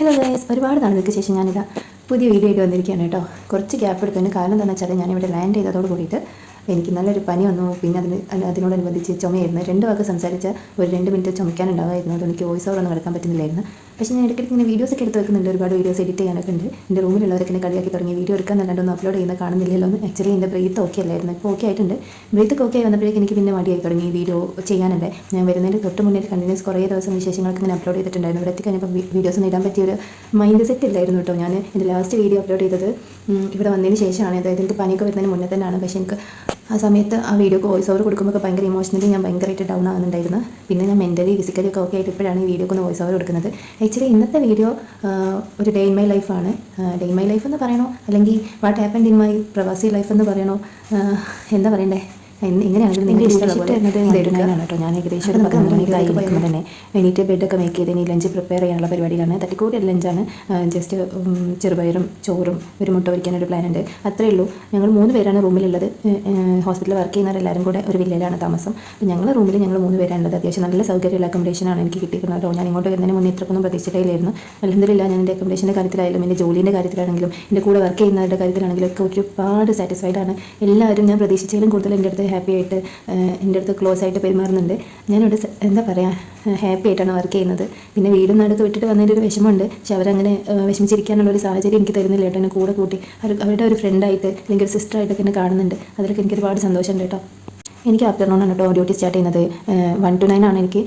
Hello guys, ഒരുപാട് നാളുകൾക്ക് ശേഷം ഞാനിതാ പുതിയ വീഡിയോ ആയിട്ട് വന്നിരിക്കുകയാണ് കേട്ടോ. കുറച്ച് ഗ്യാപ്പ് എടുത്തതിന് കാരണം എന്താണെന്ന് വെച്ചാൽ ഞാനിവിടെ ലാൻഡ് ചെയ്തതോട് കൂടിയിട്ട് എനിക്ക് നല്ലൊരു പനി വന്നു. പിന്നെ അതിനോടനുബന്ധിച്ച് ചുമയായിരുന്നു. 2 വാക്ക് സംസാരിച്ച ഒരു 2 മിനിറ്റ് ചുമക്കാനുണ്ടാകുമായിരുന്നു. അതെനിക്ക് വോയിസ് ഓവർ ഒന്നും എടുക്കാൻ പറ്റുന്നില്ലായിരുന്നു. പക്ഷേ ഞാൻ ഇടയ്ക്കിടയ്ക്ക് ഇങ്ങനെ വീഡിയോസൊക്കെ എടുത്ത് വെക്കുന്നുണ്ട്. ഒരുപാട് വീഡിയോസ് എഡിറ്റ് ചെയ്യാനൊക്കെ ഉണ്ട്. എൻ്റെ റൂമിലുള്ളവരൊക്കെ എന്നെ കളിയാക്കി തുടങ്ങി. വീഡിയോ എടുക്കാൻ നല്ലതൊന്നും അപ്ലോഡ് ചെയ്യുന്ന കാണുന്നില്ലല്ലോ എന്ന്. ആക്ച്വലി എൻ്റെ ബ്രീത്ത് ഓക്കെ അല്ലായിരുന്നു. ഇപ്പോൾ ഓക്കെ ആയിട്ടുണ്ട്. ബ്രീത്ത് ഓക്കെ ആയി വന്നപ്പോഴേക്കും എനിക്ക് പിന്നെ മടിയായി തുടങ്ങി വീഡിയോ ചെയ്യാനല്ലേ. ഞാൻ വരുന്നതിന് തൊട്ട് മുന്നേ കണ്ടിന്യൂസ് കുറേ ദിവസം വിശേഷങ്ങൾക്ക് ഇങ്ങനെ അപ്ലോഡ് ചെയ്തിട്ടുണ്ടായിരുന്നു. ഇവിടെ എത്തിക്കഴിഞ്ഞപ്പോൾ വീഡിയോസ് ഒന്നും ഇടാൻ പറ്റിയൊരു മൈൻഡ് സെറ്റ് ഇല്ലായിരുന്നു കേട്ടോ. ഞാൻ എൻ്റെ ലാസ്റ്റ് വീഡിയോ അപ്ലോഡ് ചെയ്തത് ഇവിടെ വന്നതിന് ശേഷമാണ്. അതായത് എനിക്ക് പനിയൊക്കെ വരുന്നതിന് മുന്നേ തന്നെയാണ്. പക്ഷേ എനിക്ക് ആ സമയത്ത് ആ വീഡിയോക്ക് വോയിസ് ഓവർ കൊടുക്കുമ്പോൾ ഭയങ്കര ഇമോഷണലി ഞാൻ ഭയങ്കരമായിട്ട് ഡൗൺ ആകുന്നുണ്ടായിരുന്നു. പിന്നെ ഞാൻ മെൻ്റലി ഫിസിക്കലി ഒക്കെ ഓക്കെ ആയിട്ട് ഇപ്പോഴാണ് ഈ വീഡിയോക്ക് ഒന്ന് വോയിസ് ഓവർ കൊടുക്കുന്നത്. ആക്ച്വലി ഇന്നത്തെ വീഡിയോ ഒരു ഡേ ഇൻ മൈ ലൈഫാണ്. ഡേ ഇൻ മൈ ലൈഫ് എന്ന് പറയണോ, അല്ലെങ്കിൽ വാട്ട് ഹാപ്പൻഡ് ഇൻ മൈ പ്രവാസി ലൈഫ് എന്ന് പറയണോ, എന്താ പറയണ്ടേ, എങ്ങനെയാണെങ്കിലും നിങ്ങൾക്ക് ഇഷ്ടമുള്ളത് എടുക്കാനാണ് കേട്ടോ. ഞാൻ ഏകദേശം ഒരു 11 മണിക്കായി നിൽക്കുമ്പോൾ തന്നെ എണീറ്റ് ബെഡൊക്കെ മേക്ക് ചെയ്ത് ഇനി ലഞ്ച് പ്രിപ്പയർ ചെയ്യാനുള്ള പരിപാടിയിലാണ്. തട്ടിക്കൂടി ലഞ്ചാണ്. ജസ്റ്റ് ചെറുപയറും ചോറും ഒരു മുട്ട പൊരിക്കാനൊരു പ്ലാൻ ഉണ്ട്. അത്രയേ ഉള്ളൂ. ഞങ്ങൾ 3 പേരാണ് റൂമിലുള്ളത്. ഹോസ്പിറ്റലിൽ വർക്ക് ചെയ്യുന്നവരെല്ലാവരും കൂടെ ഒരു വില്ലയിലാണ് താമസം. ഞങ്ങളുടെ റൂമിൽ ഞങ്ങൾ 3 പേരാണുള്ളത്. അത്യാവശ്യം നല്ല സൗകര്യമുള്ള അക്കോമഡേഷനാണ് എനിക്ക് കിട്ടിയിരിക്കുന്നത് കേട്ടോ. ഞാൻ ഇങ്ങോട്ട് വരുന്നതിന് മുന്നേ ഇത്രക്കൊന്നും പ്രതീക്ഷിച്ചിട്ടില്ലായിരുന്നു. അൽഹംദുലില്ലാ, ഞാൻ എൻ്റെ അക്കോമഡേഷൻ്റെ കാര്യത്തിലായാലും എൻ്റെ ജോലീൻ്റെ കാര്യത്തിലാണെങ്കിലും എൻ്റെ കൂടെ വർക്ക് ചെയ്യുന്നവരുടെ കാര്യത്തിലാണെങ്കിലും ഒക്കെ ഒരുപാട് സാറ്റിസ്ഫൈഡ് ആണ്. എല്ലാവരും ഞാൻ പ്രതീക്ഷിച്ചതിലും കൂടുതൽ എൻ്റെ അടുത്ത് ഹാപ്പി ആയിട്ട്, എൻ്റെ അടുത്ത് ക്ലോസ് ആയിട്ട് പെരുമാറുന്നുണ്ട്. ഞാനിവിടെ എന്താ പറയുക, ഹാപ്പി ആയിട്ടാണ് വർക്ക് ചെയ്യുന്നത്. പിന്നെ വീടും നാടൊക്കെ വിട്ടിട്ട് വന്നതിൻ്റെ ഒരു വിഷമമുണ്ട്. പക്ഷെ അവരങ്ങനെ വിഷമിച്ചിരിക്കാനുള്ള ഒരു സാഹചര്യം എനിക്ക് തരുന്നില്ല കേട്ടോ. എന്നെ കൂടെ കൂട്ടി അവരുടെ ഒരു ഫ്രണ്ടായിട്ട് അല്ലെങ്കിൽ ഒരു സിസ്റ്ററായിട്ടൊക്കെ എന്നെ കാണുന്നുണ്ട്. അതിലൊക്കെ എനിക്ക് ഒരുപാട് സന്തോഷമുണ്ട് കേട്ടോ. എനിക്ക് ആഫ്റ്റർനൂണാണ് കേട്ടോ ഡ്യൂട്ടി സ്റ്റാർട്ട് ചെയ്യുന്നത്. 1 to 9 ആണ് എനിക്ക്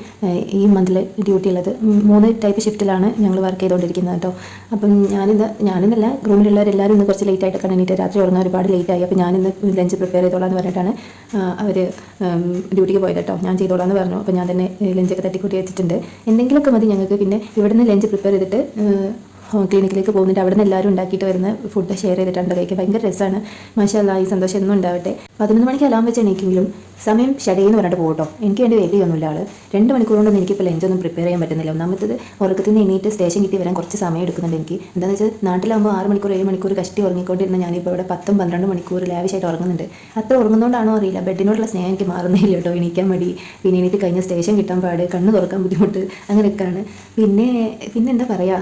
ഈ മന്തിൽ ഡ്യൂട്ടി ഉള്ളത്. 3 ടൈപ്പ് ഷിഫ്റ്റിലാണ് ഞങ്ങൾ വർക്ക് ചെയ്തുകൊണ്ടിരിക്കുന്നത് കേട്ടോ. അപ്പം ഞാനിന്നല്ല, റൂമിലുള്ളവരെല്ലാവരും ഇന്ന് കുറച്ച് ലേറ്റ് ആയിട്ടൊക്കെ എണീറ്റ് രാത്രി ഉറങ്ങാൻ ഒരുപാട് ലേറ്റായി. അപ്പോൾ ഞാനിന്ന് ലഞ്ച് പ്രിപ്പയർ ചെയ്തോളാം എന്ന് പറഞ്ഞിട്ടാണ് അവർ ഡ്യൂട്ടിക്ക് പോയത് കേട്ടോ. ഞാൻ ചെയ്തോളാം എന്ന് പറഞ്ഞു. അപ്പോൾ ഞാൻ തന്നെ ലഞ്ചൊക്കെ തട്ടിക്കൂട്ടി വെച്ചിട്ടുണ്ട്. എന്തെങ്കിലുമൊക്കെ മതി ഞങ്ങൾക്ക്. പിന്നെ ഇവിടുന്ന് ലഞ്ച് പ്രിപ്പയർ ചെയ്തിട്ട് ക്ലിനിക്കിലേക്ക് പോകുന്നുണ്ട്. അവിടെ നിന്ന് എല്ലാവരും ഉണ്ടാക്കിയിട്ട് വരുന്ന ഫുഡ് ഷെയർ ചെയ്തിട്ടുണ്ട് കഴിക്കുക. ഭയങ്കര രസമാണ്. മാഷാ അല്ലാഹ്, ഈ സന്തോഷം എന്നും ഉണ്ടാവട്ടെ. 11 മണിക്ക് അലാം വെച്ച് എണീക്കെങ്കിലും സമയം ഷടയെന്ന് പറഞ്ഞിട്ട് പോകട്ടോ. എനിക്ക് വേണ്ടി വെയിറ്റ് ചെയ്യൊന്നുമില്ല ആൾ. 2 മണിക്കൂർ കൊണ്ടൊന്നും എനിക്കിപ്പോൾ ലഞ്ചൊന്നും പ്രിപ്പയർ ചെയ്യാൻ പറ്റുന്നില്ല. ഒന്നാമത്തത് ഉറക്കത്തിൽ നിന്ന് എണീറ്റ് സ്റ്റേഷൻ കിട്ടി വരാൻ കുറച്ച് സമയം എടുക്കുന്നുണ്ട് എനിക്ക്. എന്താണെന്ന് വെച്ചാൽ നാട്ടിലാകുമ്പോൾ 6 മണിക്കൂർ 7 മണിക്കൂർ കഷ്ടി ഉറങ്ങിക്കൊണ്ടിരുന്ന ഞാനിപ്പോൾ ഇവിടെ 10-12 മണിക്കൂർ ലാവിഷായിട്ട് ഉറങ്ങുന്നുണ്ട്. അത്ര ഉറങ്ങുന്നതുകൊണ്ടാണോ അറിയില്ല, ബെഡിനോടുള്ള സ്നേഹം എനിക്ക് മാറുന്നില്ല കേട്ടോ. എണീക്കാൻ മടി, പിന്നെ എണീറ്റ് കഴിഞ്ഞ സ്റ്റേഷൻ കിട്ടാൻ പാട്, കണ്ണ് തുറക്കാൻ ബുദ്ധിമുട്ട്, അങ്ങനെയൊക്കെയാണ്. പിന്നെ എന്താ പറയുക,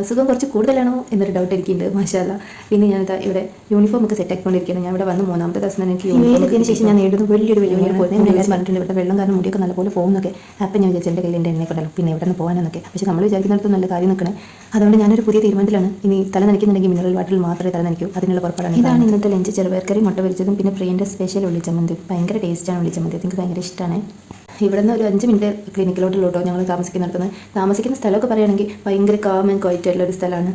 സുഖം കുറച്ച് കൂടുതലാണോ എന്നൊരു ഡൗട്ട് എനിക്കുണ്ട്. മാഷാ അല്ലാഹ്. പിന്നെ ഞാനിതാ ഇവിടെ യൂണിഫോം ഒക്കെ സെറ്റ് ആക്കിക്കൊണ്ടിരിക്കുകയാണ്. ഞാൻ ഇവിടെ വന്ന് 3ാമത്തെ ദിവസം തന്നെ എനിക്ക് യൂണിഫോം ശേഷം ഞാൻ നേടുന്ന വലിയൊരു വെല്ലുവിളിയാണ് പോയത്. എല്ലാവരും പറഞ്ഞിട്ടുണ്ട് ഇവിടെ വെള്ളം കാരണം മുടിയൊക്കെ നല്ലപോലെ പോകുന്നൊക്കെ. അപ്പം ഞാൻ വിചാരിച്ചു എൻ്റെ കയ്യിൽ എൻ്റെ എണ്ണയൊക്കെ ഉണ്ടല്ലോ, പിന്നെ ഇവിടെ നിന്ന് പോകാനെന്നൊക്കെ. പക്ഷേ നമ്മൾ വിചാരിക്കുന്നിടത്ത് നല്ല കാര്യം നിൽക്കണേ. അതുകൊണ്ട് ഞാനൊരു പുതിയ തീരുമാനത്തിലാണ്. ഇനി തല നനയ്ക്കുന്നുണ്ടെങ്കിൽ മിനറൽ വാട്ടറിൽ മാത്രമേ തല നനയ്ക്കൂ. അതിനുള്ള പുറപ്പാടാണ്. ഇതാണ് ഇന്നത്തെ ലഞ്ച്. ചെറുപയർക്കറി, മുട്ട പൊരിച്ചതും പിന്നെ പ്രിയൻ്റെ സ്പെഷ്യൽ ഉള്ളിച്ചമ്മന്തി. ഭയങ്കര ടേസ്റ്റാണ് ഉള്ളിച്ചമ്മന്തി. എനിക്ക് ഭയങ്കര ഇഷ്ടമാണ്. ഇവിടെ നിന്ന് ഒരു 5 മിനിറ്റ് ക്ലിനിക്കിലോട്ടുള്ളൂട്ടോ ഞങ്ങൾ താമസിക്കുന്ന സ്ഥലമൊക്കെ പറയുകയാണെങ്കിൽ ഭയങ്കര കാം ആൻഡ് ക്വയറ്റ് ആയിട്ടുള്ള ഒരു സ്ഥലമാണ്.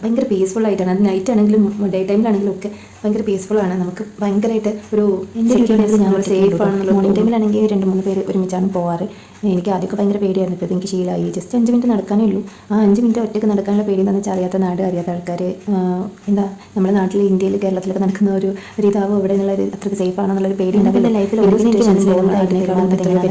ഭയങ്കര പീസ്ഫുൾ ആയിട്ടാണ്. അത് നൈറ്റ് ആണെങ്കിലും ഡേ ടൈമിലാണെങ്കിലും ഒക്കെ ഭയങ്കര പീസ്ഫുള്ളാണ്. നമുക്ക് ഭയങ്കരമായിട്ട് ഒരു ഞങ്ങൾ സേഫ് ആണെന്നുള്ള. മോർണിംഗ് ടൈമിലാണെങ്കിൽ 2-3 പേര് ഒരുമിച്ചാണ് പോവാറ്. എനിക്ക് ആദ്യമൊക്കെ ഭയങ്കര പേടിയായിരുന്നു. ഇപ്പോൾ എനിക്ക് ശീലമായി. ജസ്റ്റ് 5 മിനിറ്റ് നടക്കാനേ ഉള്ളൂ. ആ 5 മിനിറ്റ് ഒറ്റയ്ക്ക് നടക്കാനുള്ള പേടി എന്താണെന്ന് വെച്ചാൽ അറിയാത്ത നാട്, അറിയാത്ത ആൾക്കാർ, എന്താ നമ്മുടെ നാട്ടിൽ, ഇന്ത്യയിൽ, കേരളത്തിലൊക്കെ നടക്കുന്ന ഒരു ഇതാവോ ഇവിടെ നിന്നുള്ളൊരു അത്രയ്ക്ക് സേഫ് ആണെന്നുള്ളൊരു പേടി ഉണ്ടാകും. ലൈഫിൽ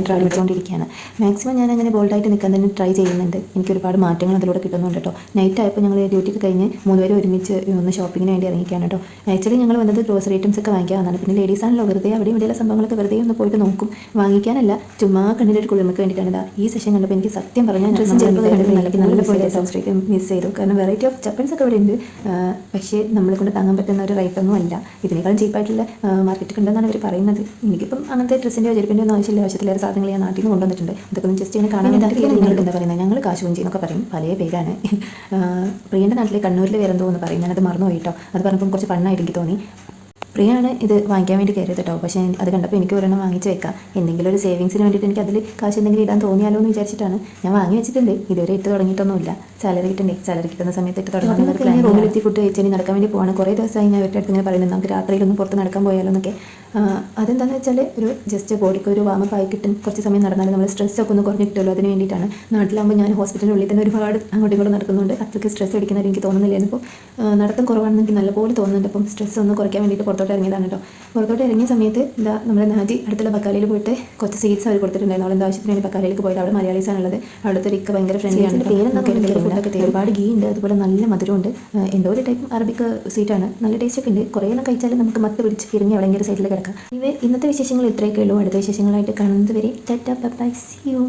ട്രാവലിച്ചുകൊണ്ടിരിക്കുകയാണ്. മാക്സിമം ഞാൻ അങ്ങനെ ബോൾഡായിട്ട് നിൽക്കാൻ തന്നെ ട്രൈ ചെയ്യുന്നുണ്ട്. എനിക്ക് ഒരുപാട് മാറ്റങ്ങൾ അതിലൂടെ കിട്ടുന്നുണ്ട് കേട്ടോ. നൈറ്റ് ആയപ്പോൾ ഞങ്ങൾ ഡ്യൂട്ടിക്ക് കഴിഞ്ഞ് 3 പേര് ഒരുമിച്ച് ഒന്ന് ഷോപ്പിങ്ങിന് വേണ്ടി ഇറങ്ങിക്കുകയാണ് കേട്ടോ. ആക്ച്വലി ഞങ്ങൾ വന്നത് ഗ്രോസറി ഐറ്റംസ് ഒക്കെ വാങ്ങിക്കാനാണ്. പിന്നെ ലേഡീസ് ആണല്ലോ, വെറുതെ അവിടെ ഇവിടെയുള്ള സംഭവങ്ങളൊക്കെ വെറുതെ ഒന്ന് പോയിട്ട് നോക്കും. വാങ്ങിക്കാനല്ല, ചുമ്മാ കണ്ണിലൊരു കുളിർക്ക് വേണ്ടിയിട്ടാണ്. ഈ സെഷൻ കണ്ടപ്പോൾ എനിക്ക് സത്യം പറഞ്ഞാൽ മിസ് ചെയ്തു. കാരണം വെറൈറ്റി ഓഫ് ചപ്പൻസ് ഒക്കെ ഇവിടെ ഉണ്ട്. പക്ഷേ നമ്മളെ കൊണ്ട് താങ്ങാൻ പറ്റുന്ന ഒരു റേറ്റൊന്നും അല്ല. ഇതിനേക്കാളും ചീപ്പായിട്ടുള്ള മാർക്കറ്റ് ഉണ്ടെന്നാണ് അവർ പറയുന്നത്. എനിക്കിപ്പം അങ്ങനത്തെ ഡ്രസ്സിൻ്റെയോ ചെരുപ്പിൻ്റെയോ ഒന്നും ആവശ്യമില്ല. ആവശ്യത്തിലേറെ സാധനങ്ങൾ ഞാൻ നാട്ടിൽ നിന്ന് കൊണ്ടുവന്നിട്ടുണ്ട്. ഇതൊക്കെ ഒന്ന് ജസ്റ്റ് ഇങ്ങനെ കാണാൻ വേണ്ടി. നിങ്ങൾക്ക് എന്താ പറയുന്നത്, ഞങ്ങൾ കാശുവഞ്ചി എന്നൊക്കെ പറയും, പല പേരാണ്. പ്രിയൻ്റെ നാട്ടിലെ കണ്ണൂരിൽ വേറെന്തോ എന്ന് പറയും. ഞാനത് മറന്നു പോയിട്ടോ. അത് പറഞ്ഞപ്പം കുറച്ച് ഫണ്ണായിട്ട് എനിക്ക് തോന്നി. പ്രിയാണ് ഇത് വാങ്ങിക്കാൻ വേണ്ടി കയറിയത് കേട്ടോ. പക്ഷേ അത് കണ്ടപ്പോൾ എനിക്ക് ഒരെണ്ണം വാങ്ങിച്ച് വെക്കാം. എന്തെങ്കിലും ഒരു സേവിങ്സിന് വേണ്ടിയിട്ട് എനിക്ക് അതിൽ കാശ് എന്തെങ്കിലും ഇടാൻ തോന്നിയാലോ എന്ന് വിചാരിച്ചിട്ടാണ് ഞാൻ വാങ്ങി വെച്ചിട്ടുണ്ട്. ഇതുവരെ ഇട്ട് തുടങ്ങിയിട്ടൊന്നുമില്ല. സാലറി കിട്ടുന്ന സമയത്ത് ഇട്ട് തുടങ്ങുന്നത്. റൂമിലെത്തി ഫുഡ് കഴിച്ചാൽ നടക്കാൻ വേണ്ടി പോവാണ്. കുറേ ദിവസമായി ഞാൻ ഇവരുടെ അടുത്ത് ഇങ്ങനെ പറയുന്നത് നമുക്ക് രാത്രിയിലൊന്നും പുറത്ത് നടക്കാൻ പോയാലോ എന്നൊക്കെ. അതെന്താണെന്ന് വെച്ചാൽ ഒരു ജസ്റ്റ് ബോഡിക്ക് ഒരു വാമപ്പ് ആയി കിട്ടും. കുറച്ച് സമയം നടന്നാൽ നമ്മൾ സ്ട്രെസ്സൊക്കെ ഒന്ന് കുറഞ്ഞ് കിട്ടുമല്ലോ, അതിന് വേണ്ടിയിട്ടാണ്. നാട്ടിലാകുമ്പോൾ ഞാൻ ഹോസ്പിറ്റലിനുള്ളിൽ തന്നെ ഒരുപാട് അങ്ങോട്ടും ഇങ്ങോട്ടും നടക്കുന്നുണ്ട്. അത്രയ്ക്ക് സ്ട്രെസ് അടിക്കുന്നവർ എനിക്ക് തോന്നുന്നില്ലായിരുന്നു. ഇപ്പോൾ നടത്തം കുറവാണെന്ന് എനിക്ക് നല്ലപോലെ തോന്നുന്നുണ്ട്. അപ്പം സ്ട്രെസ് ഒന്ന് കുറയ്ക്കാൻ വേണ്ടിയിട്ട് പുറത്തോട്ട് ഇറങ്ങിയതാണ് കേട്ടോ. പുറത്തോട്ട് ഇറങ്ങിയ സമയത്ത് എന്താ നമ്മുടെ നാജി അടുത്തുള്ള ബക്കാലയിൽ പോയിട്ട് കുറച്ച് സീറ്റ്സ് അവർ കൊടുത്തിട്ടുണ്ടായിരുന്നു. അവളെന്താ ആവശ്യത്തിന് വേണ്ടി ബക്കാലയിലേക്ക് പോയിട്ട് അവിടെ മലയാളീസാണുള്ളത്. അവിടുത്തെ ഒരു ഭയങ്കര ഫ്രണ്ട്ലിയാണ്. ഫുഡൊക്കെ ഒരുപാട് ഗീ ഉണ്ട്, അതുപോലെ നല്ല മധുരമുണ്ട്. എന്തോ ഒരു ടൈപ്പ് അറബിക് സ്വീറ്റാണ്. നല്ല ടേസ്റ്റൊക്കെ ഉണ്ട്. കുറേ എണ്ണം കഴിച്ചാൽ നമുക്ക് മത്ത് പിടിച്ച് ഇറങ്ങി എവിടെയെങ്കിലും സൈഡിൽ കിടക്കാം. ഇന്നത്തെ വിശേഷങ്ങൾ ഇത്രയൊക്കെ ഉള്ളൂ. അടുത്ത വിശേഷങ്ങളായിട്ട് കാണുന്നത് വരെ tata bye bye, see U.